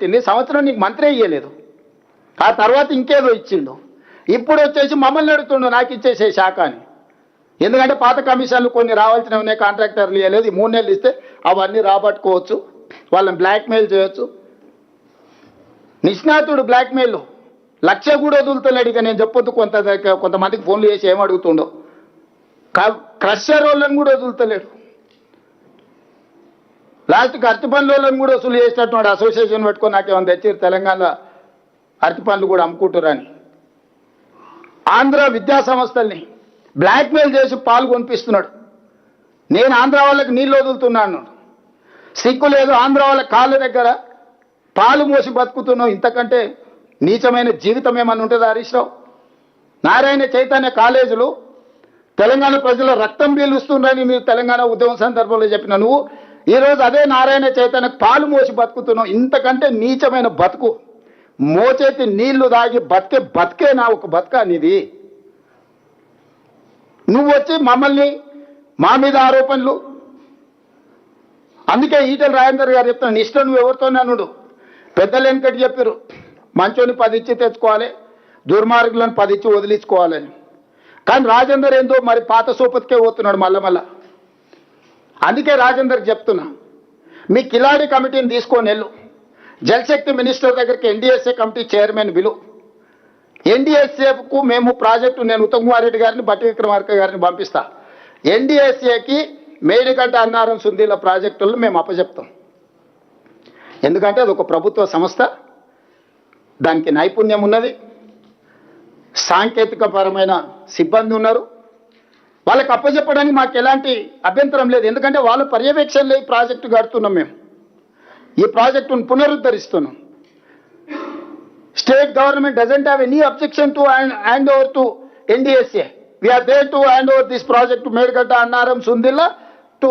పెట్టింది, సంవత్సరం నీకు మంత్రి ఇయ్యలేదు, ఆ తర్వాత ఇంకేదో ఇచ్చిండు. ఇప్పుడు వచ్చేసి మమ్మల్ని అడుగుతుండు నాకు ఇచ్చేసే శాఖ అని. ఎందుకంటే పాత కమిషన్లు కొన్ని రావాల్సినవి ఉన్నాయి, కాంట్రాక్టర్లు ఇవ్వలేదు, 3 నెలలు ఇస్తే అవన్నీ రాబట్టుకోవచ్చు, వాళ్ళని బ్లాక్మెయిల్ చేయొచ్చు. నిష్ణాతుడు బ్లాక్మెయిల్ 1,00,000 కూడా వదులుతలేడు. ఇక నేను చెప్పొద్దు, కొంతమందికి ఫోన్లు చేసి ఏమడుగుతుండో. క్రషర్ వాళ్ళని కూడా వదులుతలేడు. లాస్ట్కి అరటి పండ్ల వాళ్ళని కూడా వసూలు చేసినట్టు అసోసియేషన్ పెట్టుకొని నాకేమైనా తెచ్చారు తెలంగాణ అరటి పండ్లు కూడా అమ్ముకుంటారని. ఆంధ్ర విద్యా సంస్థల్ని బ్లాక్మెయిల్ చేసి పాలు కొనిపిస్తున్నాడు. నేను ఆంధ్ర వాళ్ళకి నీళ్ళు వదులుతున్నాను, సిగ్గు లేదు, ఆంధ్ర వాళ్ళ కాళ్ళ దగ్గర పాలు మోసి బతుకుతున్నావు. ఇంతకంటే నీచమైన జీవితం ఏమన్నా ఉంటుందా హరీష్ రావు? నారాయణ చైతన్య కాలేజీలు తెలంగాణ ప్రజల రక్తం పీలుస్తుందని మీరు తెలంగాణ ఉద్యమం సందర్భంలో చెప్పిన నువ్వు ఈరోజు అదే నారాయణ చైతన్య పాలు మోసి బతుకుతున్నావు. ఇంతకంటే నీచమైన బతుకు, మోచేతి నీళ్లు దాగి బతికే నా ఒక బతుక నీది. నువ్వు వచ్చి మమ్మల్ని మా మీద ఆరోపణలు. అందుకే ఈటెల రాజేందర్ గారు చెప్తున్నాను, ఇష్టం నువ్వు ఎవరితోనూ పెద్దలు వెనకటి చెప్పారు, మంచోని 10 ఇచ్చి తెచ్చుకోవాలి, దుర్మార్గులను 10 ఇచ్చి వదిలించుకోవాలని. కానీ రాజేందర్ ఏందో మరి పాత సోపతికే పోతున్నాడు మళ్ళా. అందుకే రాజేందర్కి చెప్తున్నా, మీ కిలాడి కమిటీని తీసుకొని వెళ్ళు, జలశక్తి మినిస్టర్ దగ్గరికి ఎన్డీఎస్ఏ కమిటీ చైర్మన్ విలు. ఎన్డీఎస్ఏకు మేము ప్రాజెక్టు, నేను ఉత్తమ్ కుమార్ రెడ్డి గారిని బట్టి విక్రమార్క గారిని పంపిస్తా. ఎన్డీఎస్ఏకి మేడిగడ్డ అన్నారం సుందీల ప్రాజెక్టులను మేము అప్పచెప్తాం. ఎందుకంటే అది ఒక ప్రభుత్వ సంస్థ, దానికి నైపుణ్యం ఉన్నది, సాంకేతికపరమైన సిబ్బంది ఉన్నారు. వాళ్ళకి అప్పచెప్పడానికి మాకు ఎలాంటి అభ్యంతరం లేదు. ఎందుకంటే వాళ్ళ పర్యవేక్షణలో ఈ ప్రాజెక్టు కడుతున్నాం. మేము ఈ ప్రాజెక్టును పునరుద్ధరిస్తున్నాం. State government doesn't have any objection to hand over to NDSA. We are there to hand over this project Medigadda Annaram Sundilla